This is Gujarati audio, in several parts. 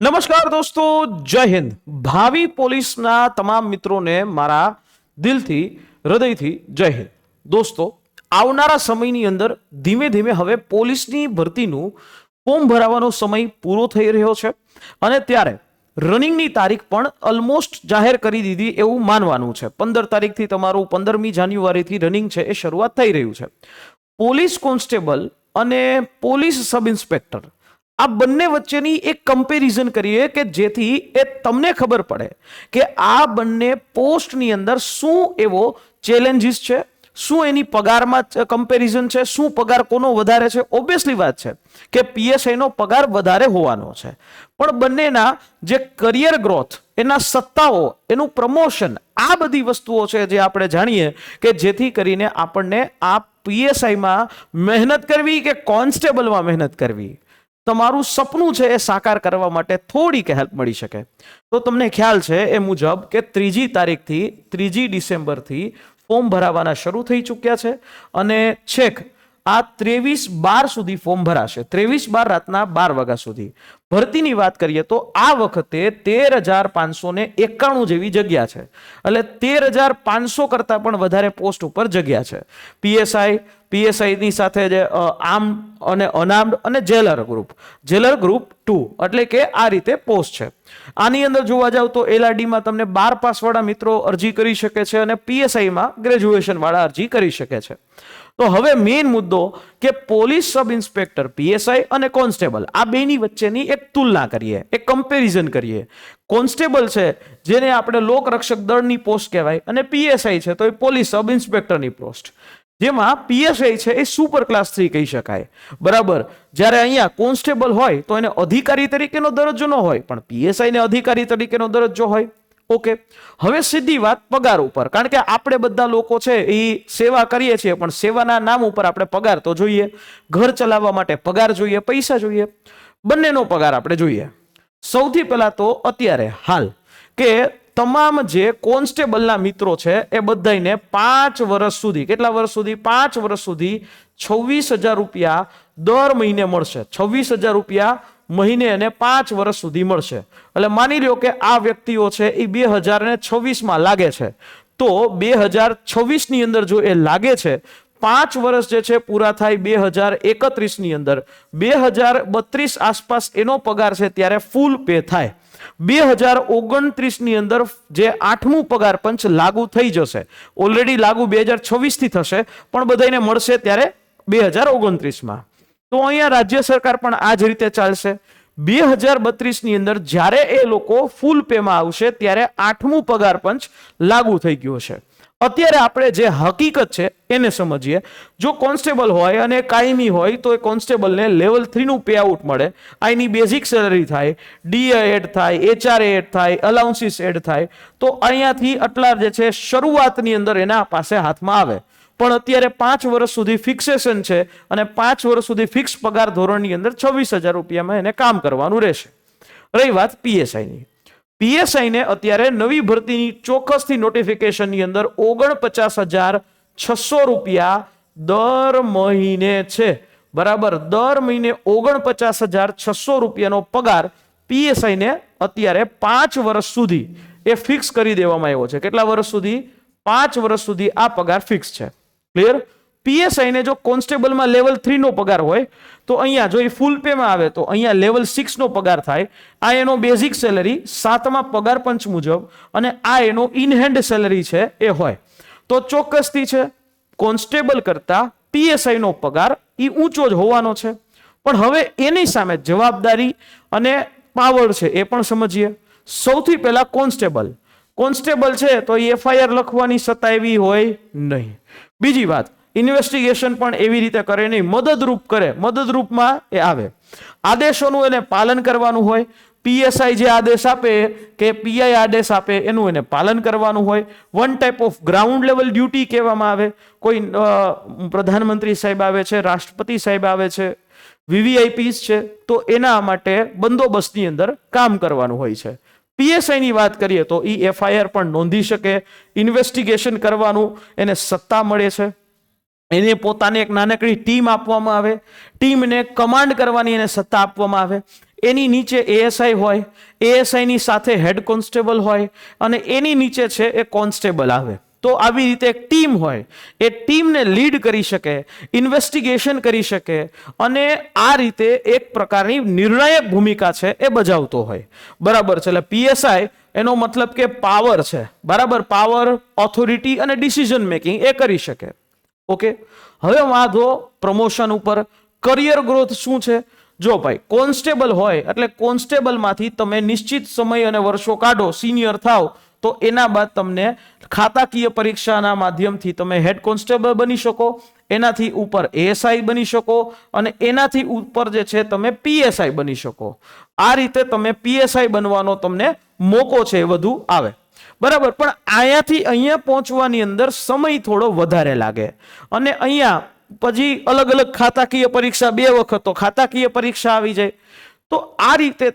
નમસ્કાર દોસ્તો, જય હિન્દ. ભાવિ પોલીસના તમામ મિત્રોને મારા દિલથી હૃદયથી જય હિન્દ. દોસ્તો, આવનારા સમયની અંદર ધીમે ધીમે હવે પોલીસની ભરતીનું ફોર્મ ભરાવાનો સમય પૂરો થઈ રહ્યો છે અને ત્યારે રનિંગની તારીખ પણ ઓલમોસ્ટ જાહેર કરી દીધી એવું માનવાનું છે. 15 તારીખથી તમારું 15મી જાન્યુઆરીથી રનિંગ છે એ શરૂઆત થઈ રહ્યું છે. પોલીસ કોન્સ્ટેબલ અને પોલીસ સબ ઇન્સ્પેક્ટર આ બંને વચ્ચેની એક કમ્પેરિઝન કરીએ કે જેથી એ તમને ખબર પડે કે આ બંને પોસ્ટની અંદર શું એવો ચેલેન્જીસ છે, શું એની પગારમાં કમ્પેરિઝન છે, શું પગાર કોનો વધારે છે. ઓબ્વિયસલી વાત છે કે પીએસઆઈનો પગાર વધારે હોવાનો છે, પણ બંનેના જે કરિયર ગ્રોથ, એના સત્તાઓ, એનું પ્રમોશન, આ બધી વસ્તુઓ છે જે આપણે જાણીએ કે જેથી કરીને આપણને આ પીએસઆઈમાં મહેનત કરવી કે કોન્સ્ટેબલમાં મહેનત કરવી, તમારું સપનું છે એ સાકાર કરવા માટે થોડીક હેલ્પ મળી શકે. તો તમને ખ્યાલ છે એ મુજબ કે 3જી તારીખથી 3જી ડિસેમ્બરથી ફોર્મ ભરાવાના શરૂ થઈ ચૂક્યા છે અને છેક આ 23/12 સુધી ફોર્મ ભરાશે. 23/12 રાતના 12 વાગ્યા સુધી. ભરતીની વાત કરીએ તો આ વખતે 13,591 જેવી જગ્યા છે. એટલે 13,500 કરતાં પણ વધારે પોસ્ટ ઉપર જગ્યા છે. પીએસઆઈની સાથે જે આર્મ અને અનાર્મ્ડ અને જેલર ગ્રુપ 2 એટલે કે આ રીતે પોસ્ટ છે. આની અંદર જોવા જાવ તો એલઆરડીમાં તમને 12 પાસ વાળા મિત્રો અરજી કરી શકે છે અને પીએસઆઈમાં ગ્રેજ્યુએશન વાળા અરજી કરી શકે છે. તો હવે મેઇન મુદ્દો કે પોલીસ સબ ઇન્સ્પેક્ટર પીએસઆઈ અને કોન્સ્ટેબલ આ બેની વચ્ચેની એક તુલના કરીએ, એક કમ્પેરિઝન કરીએ. કોન્સ્ટેબલ છે જેને આપણે લોકરક્ષક દળની પોસ્ટ કહેવાય અને પીએસઆઈ છે તો એ પોલીસ સબ ઇન્સ્પેક્ટરની પોસ્ટ, જેમાં પીએસઆઈ છે એ સુપર ક્લાસ 3 કહી શકાય. બરાબર. જ્યારે અહીંયા કોન્સ્ટેબલ હોય તો એને અધિકારી તરીકેનો દરજ્જો ન હોય, પણ પીએસઆઈને અધિકારી તરીકેનો દરજ્જો હોય. ઓકે, હવે સીધી વાત પગાર ઉપર, કારણ કે આપણે બધા લોકો છે એ સેવા કરીએ છીએ, પણ સેવાના નામ ઉપર આપણે પગાર તો જોઈએ. ઘર ચલાવવા માટે પગાર જોઈએ, પૈસા જોઈએ, બંનેનો પગાર આપણે જોઈએ. સૌથી પહેલા તો અત્યારે હાલ કે તમામ જે કોન્સ્ટેબલના મિત્રો છે એ બધાને 5 વર્ષ સુધી, કેટલા વર્ષ સુધી? 5 વર્ષ સુધી 26,000 રૂપિયા દર મહિને મળશે. 26,000 રૂપિયા મહિને અને 5 વર્ષ સુધી મળશે. એટલે માની લ્યો કે આ વ્યક્તિઓ છે એ 2026માં લાગે છે, તો 2026ની અંદર જો એ લાગે છે, 5 વર્ષ જે છે પૂરા થાય 2031ની અંદર, 2032 આસપાસ એનો પગાર છે ત્યારે ફૂલ પે થાય. 2029ની અંદર જે 8મું પગાર પંચ લાગુ થઈ જશે, ઓલરેડી લાગુ 2026થી થશે, પણ બધાને મળશે ત્યારે 2029માં. તો અહીંયા રાજ્ય સરકાર પણ આ જ રીતે ચાલશે. 2032ની અંદર જ્યારે એ લોકો ફૂલ પેમાં આવશે ત્યારે 8મું પગાર પંચ લાગુ થઈ ગયો છે. અત્યારે આપણે જે હકીકત છે એને સમજીએ. જો કોન્સ્ટેબલ હોય અને કાયમી હોય તો એ કોન્સ્ટેબલને લેવલ 3નું પે આઉટ મળે. આની બેઝિક સેલરી થાય, ડીએ એડ થાય, એચઆરએ એડ થાય, અલાઉન્સીસ એડ થાય. તો અહીંયાથી આટલા જે છે શરૂઆતની અંદર એના પાસે હાથમાં આવે. પણ અત્યારે 5 વર્ષ સુધી ફિક્સેશન છે અને 5 વર્ષ સુધી ફિક્સ પગાર ધોરણની અંદર 26,000 રૂપિયામાં એને કામ કરવાનું રહેશે. રહી વાત પીએસઆઈની. પીએસઆઈને અત્યારે નવી ભરતીની ચોક્કસથી નોટિફિકેશનની અંદર 49,600 રૂપિયા દર મહિને છે. બરાબર. દર મહિને 49,600 રૂપિયાનો પગાર પીએસઆઈને અત્યારે 5 વર્ષ સુધી એ ફિક્સ કરી દેવામાં આવ્યો છે. કેટલા વર્ષ સુધી? 5 વર્ષ સુધી આ પગાર ફિક્સ છે. ક્લિયર? પીએસઆઈને જો કોન્સ્ટેબલમાં લેવલ 3નો પગાર હોય તો અહીંયા જો એ ફૂલ પેમાં આવે તો અહીંયા લેવલ 6નો પગાર થાય. આ એનો બેઝિક સેલરી 7મા પગાર પંચ મુજબ અને આ એનો ઇન હેન્ડ સેલરી છે એ હોય. તો ચોક્કસથી છે કોન્સ્ટેબલ કરતા પીએસઆઈનો પગાર એ ઊંચો જ હોવાનો છે. પણ હવે એની સામે જવાબદારી અને પાવર છે એ પણ સમજીએ. સૌથી પહેલા કોન્સ્ટેબલ છે તો એફઆઈઆર લખવાની સત્તા એવી હોય નહીં. બીજી વાત, ઇન્વેસ્ટિગેશન પણ એવી રીતે કરે નહીં, મદદરૂપ કરે. મદદરૂપમાં એ આવે. આદેશોનું એને પાલન કરવાનું હોય. પીએસઆઈ જે આદેશ આપે કે પીઆઈ આદેશ આપે એનું એને પાલન કરવાનું હોય. One type of ground level duty કહેવામાં આવે. કોઈ પ્રધાનમંત્રી સાહેબ આવે છે, રાષ્ટ્રપતિ સાહેબ આવે છે, વીવીઆઈપીસ છે, તો એના માટે બંદોબસ્તની અંદર કામ કરવાનું હોય છે. પીએસઆઈની વાત કરીએ તો એ એફઆઈઆર પણ નોંધી શકે, ઇન્વેસ્ટિગેશન કરવાનું એને સત્તા મળે છે. એને પોતાને એક નાનકડી ટીમ આપવામાં આવે, ટીમને કમાન્ડ કરવાની એને સત્તા આપવામાં આવે. એની નીચે એએસઆઈ હોય, એએસઆઈની સાથે હેડ કોન્સ્ટેબલ હોય અને એની નીચે છે એ કોન્સ્ટેબલ આવે. તો આવી રીતે એક ટીમ હોય, એ ટીમને લીડ કરી શકે, ઇન્વેસ્ટિગેશન કરી શકે અને આ રીતે એક પ્રકારની નિર્ણાયક ભૂમિકા છે એ બજાવતો હોય. બરાબર છે. એટલે પીએસઆઈ એનો મતલબ કે પાવર છે. બરાબર, પાવર, ઓથોરિટી અને ડિસિઝન મેકિંગ એ કરી શકે. ઓકે, હવે વાંધો પ્રમોશન ઉપર. કરિયર ગ્રોથ શું છે? જો ભાઈ કોન્સ્ટેબલ હોય એટલે કોન્સ્ટેબલમાંથી તમે નિશ્ચિત સમય અને વર્ષો કાઢો, સિનિયર થાવ, તો એના બાદ તમને ખાતાકીય પરીક્ષાના માધ્યમથી તમે હેડ કોન્સ્ટેબલ બની શકો, એનાથી ઉપર એએસઆઈ બની શકો અને એનાથી ઉપર જે છે તમે પીએસઆઈ બની શકો. આ રીતે તમે પીએસઆઈ બનવાનો તમને મોકો છે એ વધુ આવે. બરાબર, પણ અહીંયાથી અહીંયા પહોંચવાની અંદર સમય થોડો વધારે લાગે અને અહીંયા પછી અલગ અલગ ખાતાકીય પરીક્ષા, 2 વખત તો ખાતાકીય પરીક્ષા આવી જાય. તો આ રીતે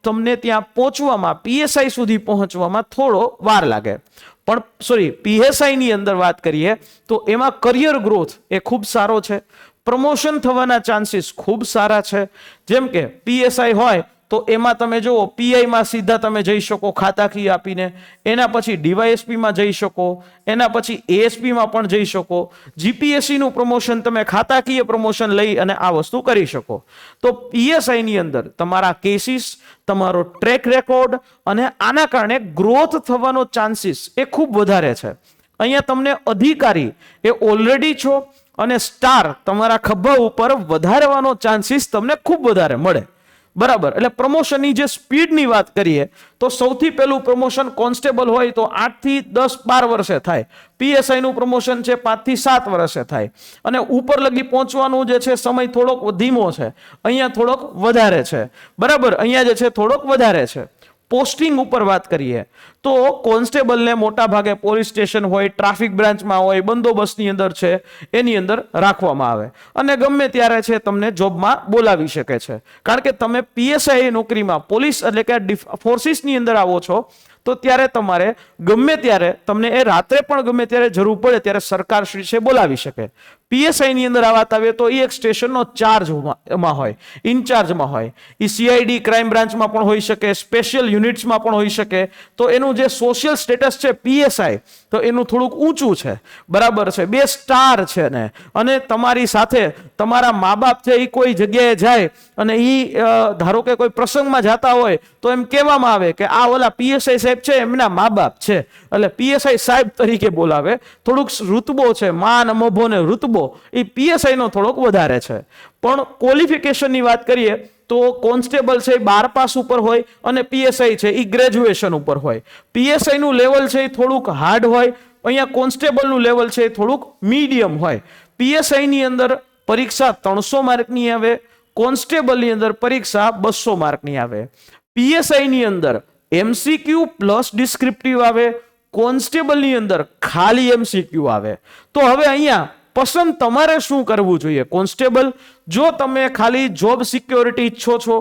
તમને ત્યાં પહોંચવામાં, પીએસઆઈ સુધી પહોંચવામાં થોડો વાર લાગે. પણ પીએસઆઈ ની અંદર વાત કરીએ તો એમાં કરિયર ગ્રોથ એ ખૂબ સારો છે, પ્રમોશન થવાના ચાન્સીસ ખૂબ સારા છે. જેમ કે પીએસઆઈ હોય તો એમાં તમે જુઓ, પીઆઈમાં સીધા તમે જઈ શકો ખાતાકીય આપીને, એના પછી ડીવાયએસપીમાં જઈ શકો, એના પછી એએસપીમાં પણ જઈ શકો. જીપીએસસીનું પ્રમોશન તમે ખાતાકીય પ્રમોશન લઈ અને આ વસ્તુ કરી શકો. તો પીએસઆઈની અંદર તમારા કેસીસ, તમારો ટ્રેક રેકોર્ડ અને આના કારણે ગ્રોથ થવાનો ચાન્સીસ એ ખૂબ વધારે છે. અહીંયા તમને અધિકારી એ ઓલરેડી છો અને સ્ટાર તમારા ખભા ઉપર વધારવાનો ચાન્સીસ તમને ખૂબ વધારે મળે. બરાબર, એટલે પ્રમોશનની જે સ્પીડની વાત કરીએ તો સૌથી પહેલું પ્રમોશન કોન્સ્ટેબલ હોય તો 8 થી 10, 12 વર્ષે થાય. પીએસઆઈ નું પ્રમોશન છે 5 થી 7 વર્ષે થાય અને ઉપર લગી પહોંચવાનું જે છે સમય થોડોક ધીમો છે, અહીંયા થોડોક વધારે છે. બરાબર, અહીંયા જે છે થોડોક વધારે છે. પોસ્ટિંગ ઉપર વાત કરીએ તો કોન્સ્ટેબલને મોટા ભાગે પોલીસ સ્ટેશન હોય, ટ્રાફિક બ્રાન્ચમાં હોય, બંદોબસ્તની અંદર છે એની અંદર રાખવામાં આવે અને ગમે ત્યારે છે તમને જોબમાં બોલાવી શકે છે. કારણ કે તમે પીએસઆઈ નોકરીમાં, પોલીસ એટલે કે ફોર્સિસની અંદર આવો છો તો ત્યારે તમારે ગમે ત્યારે, તમને એ રાત્રે પણ ગમે ત્યારે જરૂર પડે ત્યારે સરકાર શ્રી છે બોલાવી શકે. પીએસઆઈ ની અંદર આ વાત આવે તો એ એક સ્ટેશનનો ચાર્જમાં હોય, ઇન્ચાર્જમાં હોય. એ સીઆઈડી ક્રાઇમ બ્રાન્ચમાં પણ હોઈ શકે, સ્પેશિયલ યુનિટ્સમાં પણ હોઈ શકે. તો એનું જે સોશિયલ સ્ટેટસ છે પીએસઆઈ, તો એનું થોડુંક ઊંચું છે. બરાબર છે, 2 સ્ટાર છે ને. અને તમારી સાથે તમારા મા બાપ છે એ કોઈ જગ્યાએ જાય અને એ ધારો કે કોઈ પ્રસંગમાં જતા હોય તો એમ કહેવામાં આવે કે આ ઓલા પીએસઆઈ સાહેબ છે, એમના મા બાપ છે, એટલે પીએસઆઈ સાહેબ તરીકે બોલાવે. થોડુંક ઋતબો છે, માન, મોભો ને ઋતબો એ પીએસઆઈ નો થોડોક વધારે છે. પણ ક્વોલિફિકેશનની વાત કરીએ તો કોન્સ્ટેબલ છે 12 પાસ ઉપર હોય અને પીએસઆઈ છે એ ગ્રેજ્યુએશન ઉપર હોય. પીએસઆઈ નું લેવલ છે એ થોડુંક હાર્ડ હોય, અહીંયા કોન્સ્ટેબલ નું લેવલ છે એ થોડુંક મીડિયમ હોય. પીએસઆઈ ની અંદર પરીક્ષા 300 માર્કની આવે, કોન્સ્ટેબલની અંદર પરીક્ષા 200 માર્કની આવે. પીએસઆઈ ની અંદર એમસીક્યુ પ્લસ ડિસ્ક્રિપ્ટિવ આવે, કોન્સ્ટેબલની અંદર ખાલી એમસીક્યુ આવે. તો હવે અહીંયા પસંદ તમારે શું કરવું જોઈએ? કોન્સ્ટેબલ, જો તમે ખાલી જોબ સિક્યોરિટી ઈચ્છો છો,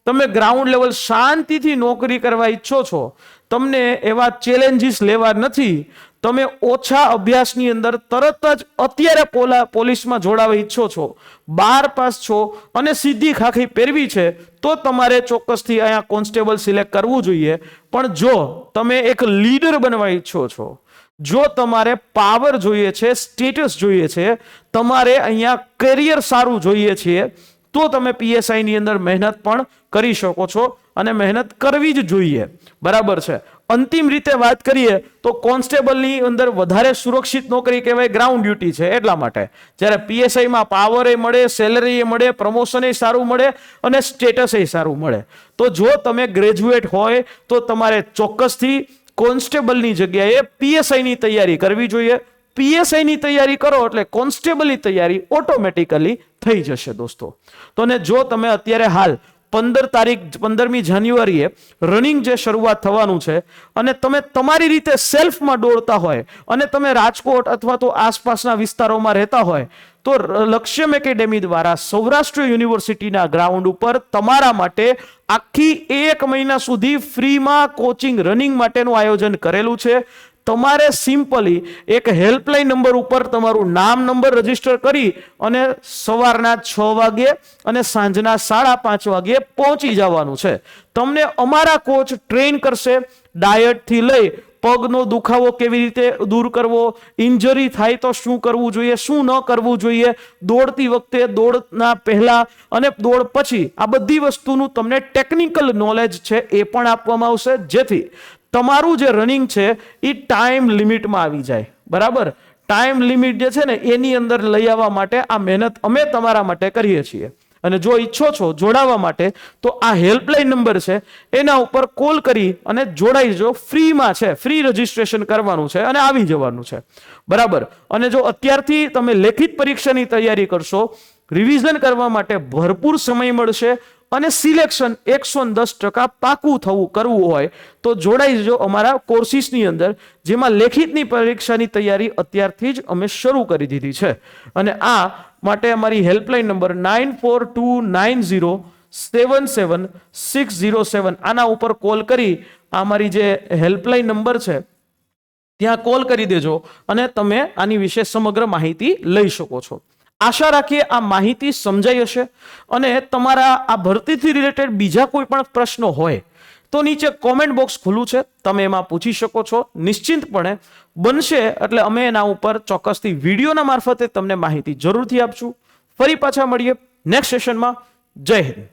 તમે ગ્રાઉન્ડ લેવલ શાંતિથી નોકરી કરવા ઈચ્છો છો, તમને એવા ચેલેન્જીસ લેવા નથી, તમે ઓછા અભ્યાસની અંદર તરત જ અત્યારે પોલીસમાં જોડાવા ઈચ્છો છો, 12 પાસ છો અને સીધી ખાખી પહેરવી છે, તો તમારે ચોક્કસથી અહીંયા કોન્સ્ટેબલ સિલેક્ટ કરવું જોઈએ. પણ જો તમે એક લીડર બનવા ઈચ્છો છો, જો તમારે પાવર જોઈએ છે, સ્ટેટસ જોઈએ છે, તમારે અહીંયા કરિયર સારું જોઈએ છે, તો તમે પીએસઆઈ ની અંદર મહેનત પણ કરી શકો છો અને મહેનત કરવી જ જોઈએ. બરાબર છે. અંતિમ રીતે વાત કરીએ તો કોન્સ્ટેબલની અંદર વધારે સુરક્ષિત નોકરી કહેવાય, ગ્રાઉન્ડ ડ્યુટી છે એટલા માટે. જ્યારે પીએસઆઈમાં પાવર એ મળે, સેલરી એ મળે, પ્રમોશન એ સારું મળે અને સ્ટેટસ એ સારું મળે. તો જો તમે ગ્રેજ્યુએટ હોય તો તમારે ચોક્કસથી કોન્સ્ટેબલની જગ્યાએ પીએસઆઈની તૈયારી કરવી જોઈએ. પીએસઆઈની તૈયારી કરો એટલે કોન્સ્ટેબલની તૈયારી ઓટોમેટિકલી થઈ જશે દોસ્તો. તો ને જો તમે અત્યારે હાલ 15મી જાન્યુઆરીએ રનિંગ જે શરૂઆત થવાનું છે અને તમે તમારી રીતે સેલ્ફમાં દોડતા હોય અને તમે રાજકોટ અથવા તો આસપાસના વિસ્તારોમાં રહેતા હોય તો લક્ષ્યમ એકેડેમી દ્વારા સૌરાષ્ટ્ર યુનિવર્સિટીના ગ્રાઉન્ડ ઉપર તમારા માટે આખી 1 મહિના સુધી ફ્રીમાં કોચિંગ રનિંગ માટેનું આયોજન કરેલું છે. તમારે સિમ્પલી એક હેલ્પલાઇન નંબર ઉપર તમારું નામ નંબર રજીસ્ટર કરી અને સવારના 6 વાગે અને સાંજના 5:30 વાગે પહોંચી જવાનું છે. તમને અમારા કોચ ટ્રેન કરશે, ડાયટથી લઈ પગનો દુખાવો કેવી રીતે દૂર કરવો, ઇન્જરી થાય તો શું કરવું જોઈએ, શું ન કરવું જોઈએ, દોડતી વખતે, દોડના પહેલા અને દોડ પછી, આ બધી વસ્તુનું તમને ટેકનિકલ નોલેજ છે એ પણ આપવામાં આવશે, જેથી તમારું જે રનિંગ છે એ ટાઈમ લિમિટમાં આવી જાય. બરાબર, ટાઈમ લિમિટ જે છે ને એની અંદર લઈ આવવા માટે આ મહેનત અમે તમારા માટે કરીએ છીએ. અને જો ઈચ્છો છો જોડાવા માટે તો આ હેલ્પલાઇન નંબર છે એના ઉપર કોલ કરી અને જોડાઈ જો. ફ્રીમાં છે, ફ્રી રજીસ્ટ્રેશન કરવાનું છે અને આવી જવાનું છે. બરાબર, અને જો અત્યારથી તમે લેખિત પરીક્ષાની તૈયારી કરશો, રિવિઝન કરવા માટે ભરપૂર સમય મળશે અને સિલેક્શન 110% પાકું કરવું હોય તો જોડાઈ જજો અમારા કોર્સિસની અંદર, જેમાં લેખિતની પરીક્ષાની તૈયારી અત્યારથી જ અમે શરૂ કરી દીધી છે. અને આ માટે અમારી હેલ્પલાઇન નંબર 9429077607 આના ઉપર કોલ કરી, અમારી જે હેલ્પલાઇન નંબર છે ત્યાં કોલ કરી દેજો અને તમે આની વિશે સમગ્ર માહિતી લઈ શકો છો. આશા રાખીએ આ માહિતી સમજાઈ હશે. અને તમારા આ ભરતીથી રિલેટેડ બીજા કોઈ પણ પ્રશ્નો હોય તો નીચે કોમેન્ટ બોક્સ ખુલ્લું છે, તમે એમાં પૂછી શકો છો. નિશ્ચિંતપણે બનશે એટલે અમે એના ઉપર ચોક્કસથી વિડીયોના મારફતે તમને માહિતી જરૂરથી આપશું. ફરી પાછા મળીએ નેક્સ્ટ સેશનમાં. જય હિન્દ.